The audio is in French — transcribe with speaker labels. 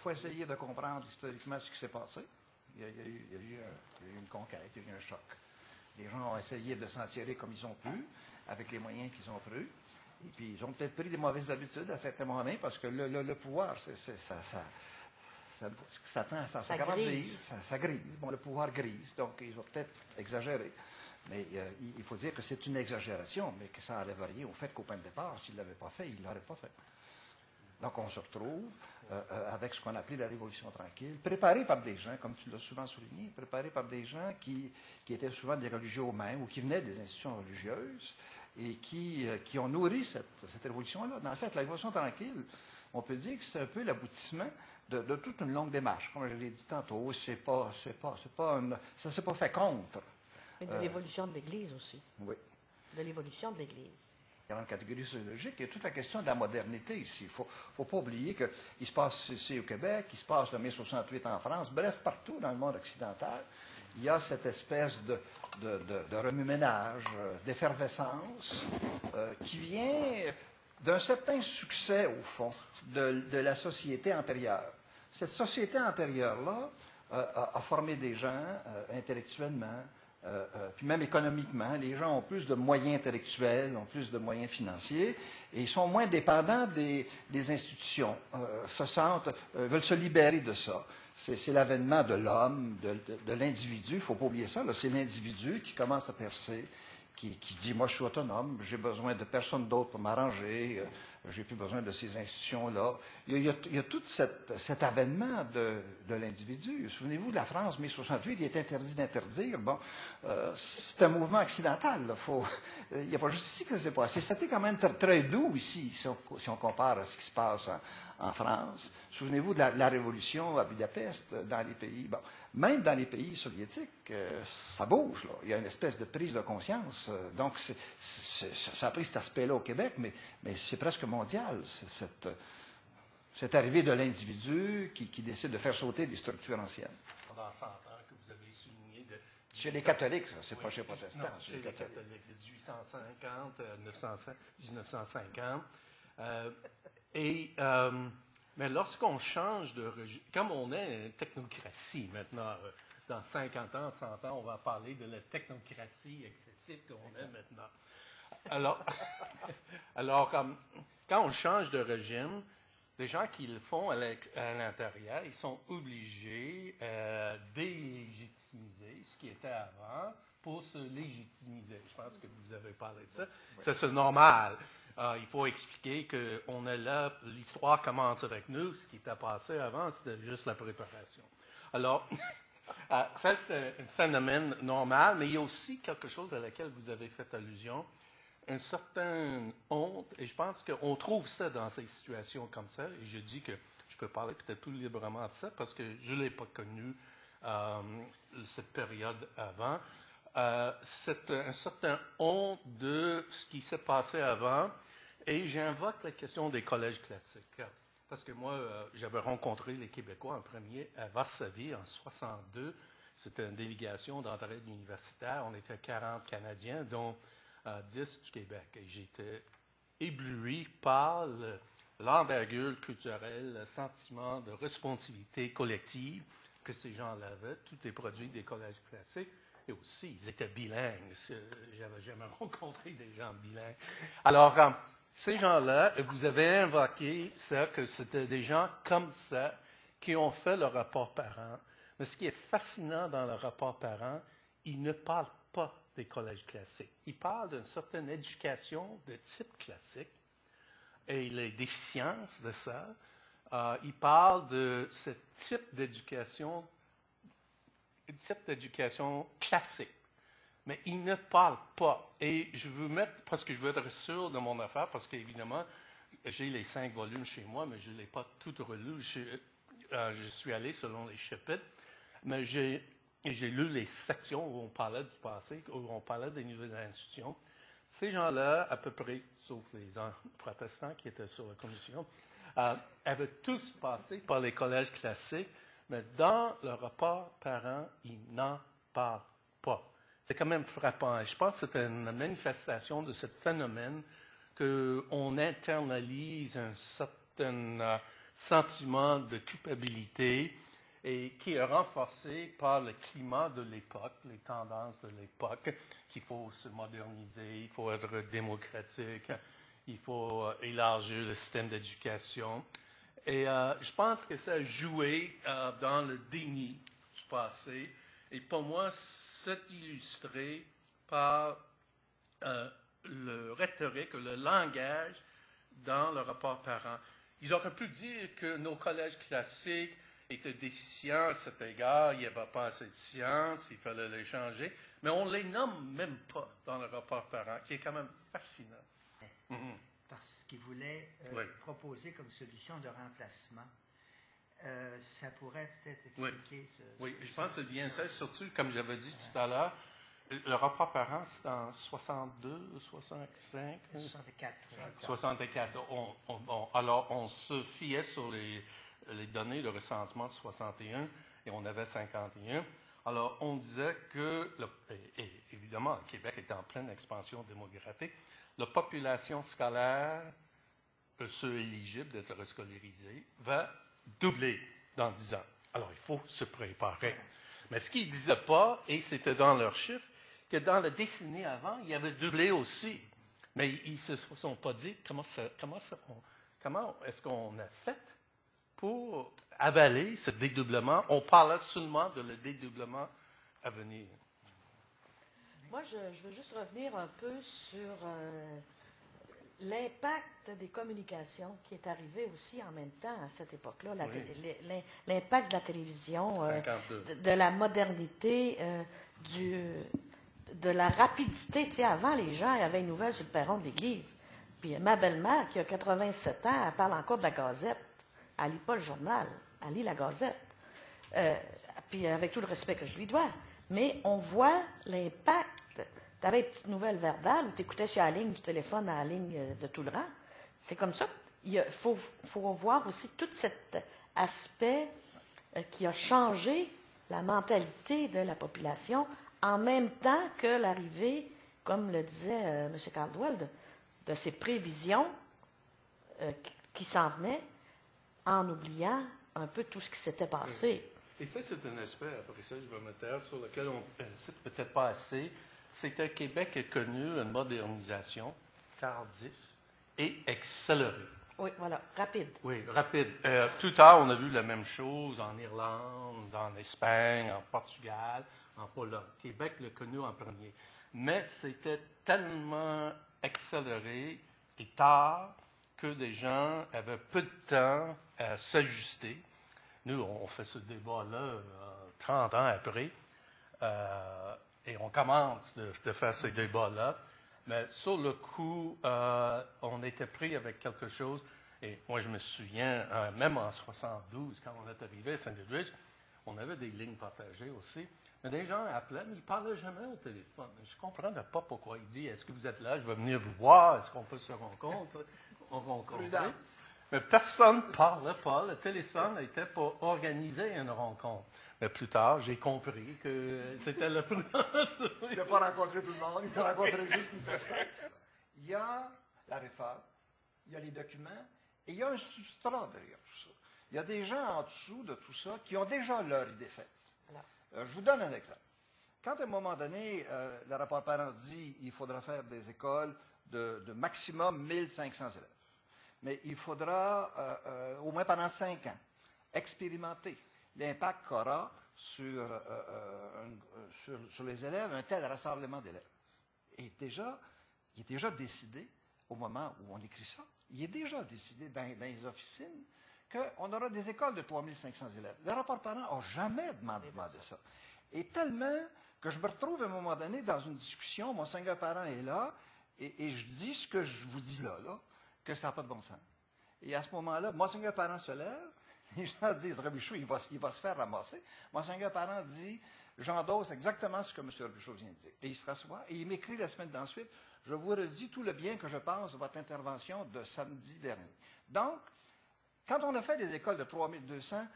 Speaker 1: faut essayer de comprendre historiquement ce qui s'est passé. Il y a eu une conquête, il y a eu un choc. Les gens ont essayé de s'en tirer comme ils ont pu, avec les moyens qu'ils ont pris. Et puis, ils ont peut-être pris des mauvaises habitudes à certains moments, parce que le pouvoir, ça tend à s'agrandir, ça grise. Bon, le pouvoir grise, donc ils ont peut-être exagéré. Mais il faut dire que c'est une exagération, mais que ça n'enlève rien au fait qu'au point de départ, s'il ne l'avait pas fait, il ne l'aurait pas fait. Donc, on se retrouve avec ce qu'on appelait la Révolution tranquille, préparée par des gens, comme tu l'as souvent souligné, préparée par des gens qui étaient souvent des religieux eux-mêmes ou qui venaient des institutions religieuses et qui ont nourri cette révolution-là. En fait, la Révolution tranquille, on peut dire que c'est un peu l'aboutissement de toute une longue démarche. Comme je l'ai dit tantôt, ça ne s'est pas fait contre.
Speaker 2: Mais de l'évolution de l'Église aussi.
Speaker 1: Oui.
Speaker 2: De l'évolution de l'Église.
Speaker 1: Grande catégorie sociologique, il y a toute la question de la modernité ici. Il ne faut pas oublier qu'il se passe ici au Québec, il se passe le mai 68 en France, bref, partout dans le monde occidental, il y a cette espèce de remue-ménage, d'effervescence qui vient d'un certain succès, au fond, de la société antérieure. Cette société antérieure-là a formé des gens intellectuellement, puis même économiquement. Les gens ont plus de moyens intellectuels, ont plus de moyens financiers, et ils sont moins dépendants des institutions, veulent se libérer de ça. C'est l'avènement de l'homme, de l'individu, il ne faut pas oublier ça, c'est l'individu qui commence à percer, qui dit, moi je suis autonome, j'ai besoin de personne d'autre pour m'arranger, j'ai plus besoin de ces institutions-là. Il y a tout cet avènement de l'individu. Souvenez-vous de la France, mai 68, il est interdit d'interdire. Bon, c'est un mouvement occidental. Il n'y a pas juste ici que ça s'est passé. C'était quand même très doux ici, si on compare à ce qui se passe en France. Souvenez-vous de la révolution à Budapest, dans les pays... Bon, même dans les pays soviétiques, ça bouge. Là. Il y a une espèce de prise de conscience. Donc, ça a pris cet aspect-là au Québec, mais c'est presque mondial. Cette arrivée de l'individu qui décide de faire sauter des structures anciennes.
Speaker 3: Pendant 100 ans que vous avez souligné...
Speaker 1: Chez les catholiques, c'est pas chez les protestants.
Speaker 3: Non, chez les catholiques, de 1850 à 1950. Mais lorsqu'on change de régime, comme on est une technocratie maintenant, dans 50 ans, 100 ans, on va parler de la technocratie excessive qu'on est maintenant. Alors quand on change de régime, les gens qui le font à l'intérieur, ils sont obligés à délégitimiser ce qui était avant pour se légitimiser. Je pense que vous avez parlé de ça. Oui. Ça, c'est normal. Il faut expliquer qu'on est là, l'histoire commence avec nous, ce qui était passé avant, c'était juste la préparation. Alors, ça, c'est un phénomène normal, mais il y a aussi quelque chose à laquelle vous avez fait allusion, une certaine honte, et je pense qu'on trouve ça dans ces situations comme ça, et je dis que je peux parler peut-être plus librement de ça, parce que je ne l'ai pas connu cette période avant. C'est un certain honte de ce qui s'est passé avant, et j'invoque la question des collèges classiques. Parce que moi, j'avais rencontré les Québécois en premier à Varsovie en 1962. C'était une délégation d'entraide universitaire. On était 40 Canadiens, dont 10 du Québec. Et j'étais ébloui par l'envergure culturelle, le sentiment de responsabilité collective que ces gens-là avaient. Tout est produit des collèges classiques. Et aussi, ils étaient bilingues. J'avais jamais rencontré des gens bilingues. Alors, ces gens-là, vous avez invoqué ça, que c'était des gens comme ça qui ont fait le rapport parent. Mais ce qui est fascinant dans le rapport parent, ils ne parlent pas des collèges classiques. Ils parlent d'une certaine éducation de type classique et les déficiences de ça. Ils parlent de ce type d'éducation classique. Mais ils ne parlent pas. Et je veux mettre, parce que je veux être sûr de mon affaire, parce qu'évidemment, j'ai les 5 volumes chez moi, mais je ne l'ai pas tout relu. Je suis allé selon les chapitres, mais j'ai lu les sections où on parlait du passé, où on parlait des nouvelles institutions. Ces gens-là, à peu près, sauf les protestants qui étaient sur la commission, avaient tous passé par les collèges classiques, mais dans le rapport parent, ils n'en parlent pas. C'est quand même frappant. Je pense que c'est une manifestation de ce phénomène qu'on internalise une certaine sentiment de culpabilité et qui est renforcé par le climat de l'époque, les tendances de l'époque, qu'il faut se moderniser, il faut être démocratique, il faut élargir le système d'éducation. Et je pense que ça a joué dans le déni du passé. Et pour moi, c'est illustré par le rhétorique, le langage dans le rapport parent. Ils auraient pu dire que nos collèges classiques étaient déficients à cet égard, il n'y avait pas assez de sciences, il fallait les changer, mais on ne les nomme même pas dans le rapport parent, qui est quand même fascinant.
Speaker 4: Parce qu'ils voulaient proposer comme solution de remplacement. Ça pourrait peut-être expliquer ce...
Speaker 3: Oui, je pense que c'est bien ça, surtout, comme j'avais dit tout à l'heure, le rapport parent, c'est en 62, 65?
Speaker 4: 64.
Speaker 3: 64. Alors, on se fiait sur les données de recensement de 61 et on avait 51. Alors, on disait que, évidemment, le Québec est en pleine expansion démographique, la population scolaire, ceux éligibles d'être rescolarisés, va doubler dans 10 ans. Alors, il faut se préparer. Mais ce qu'ils ne disaient pas, et c'était dans leurs chiffres, que dans la décennie avant, il y avait doublé aussi. Mais ils ne se sont pas dit comment est-ce qu'on a fait pour avaler ce dédoublement. On parlait seulement de le dédoublement à venir.
Speaker 2: Moi, je veux juste revenir un peu sur l'impact des communications qui est arrivé aussi en même temps à cette époque-là. L'impact de la télévision, de la modernité, de la rapidité. Tu sais, avant, les gens avaient une nouvelle sur le perron de l'église. Puis ma belle-mère, qui a 87 ans, elle parle encore de la Gazette. Elle ne lit pas le journal, elle lit la Gazette. Puis avec tout le respect que je lui dois. Mais on voit l'impact. Tu avais une petite nouvelle verbale où tu écoutais sur la ligne du téléphone à la ligne de tout le rang. C'est comme ça. Il faut voir aussi tout cet aspect qui a changé la mentalité de la population en même temps que l'arrivée, comme le disait M. Caldwell, de ces prévisions qui s'en venaient en oubliant un peu tout ce qui s'était passé.
Speaker 3: Et ça, c'est un aspect, après ça, je vais me taire, sur lequel on insiste peut-être pas assez. C'est que Québec a connu une modernisation tardive et accélérée.
Speaker 2: Oui, voilà, rapide.
Speaker 3: Oui, rapide. Plus tard, on a vu la même chose en Irlande, en Espagne, en Portugal, en Pologne. Québec l'a connu en premier. Mais c'était tellement accéléré et tard que des gens avaient peu de temps à s'ajuster. Nous, on fait ce débat-là 30 ans après, et on commence de faire ces débats-là. Mais sur le coup, on était pris avec quelque chose. Et moi, je me souviens, même en 72, quand on est arrivé à Saint-Edwidge, on avait des lignes partagées aussi. Mais des gens appelaient, mais ils ne parlaient jamais au téléphone. Je ne comprenais pas pourquoi. Ils disaient, est-ce que vous êtes là? Je vais venir vous voir. Est-ce qu'on peut se rencontrer? Mais personne ne parlait pas. Le téléphone était pour organiser une rencontre. Mais plus tard, j'ai compris que c'était la prudence.
Speaker 1: Il n'a pas rencontré tout le monde, il a rencontré juste une personne. Il y a la réforme, il y a les documents, et il y a un substrat derrière tout ça. Il y a des gens en dessous de tout ça qui ont déjà leur idée faite. Je vous donne un exemple. Quand à un moment donné, le rapport parent dit qu'il faudra faire des écoles de maximum 1500 élèves, mais il faudra, au moins pendant 5 ans, expérimenter l'impact qu'aura sur les élèves un tel rassemblement d'élèves. Et déjà, il est déjà décidé, au moment où on écrit ça, il est déjà décidé dans les officines qu'on aura des écoles de 3500 élèves. Le rapport parent n'a jamais demandé ça. Et tellement que je me retrouve à un moment donné dans une discussion, Monseigneur Parent est là, et je dis ce que je vous dis là, que ça n'a pas de bon sens. Et à ce moment-là, Monseigneur Parent se lève, les gens se disent, Robichaud, il va se faire ramasser. Monseigneur Parent dit, j'endosse exactement ce que M. Robichaud vient de dire. Et il se rassoit, et il m'écrit la semaine d'ensuite, je vous redis tout le bien que je pense de votre intervention de samedi dernier. Donc, quand on a fait des écoles de 3200,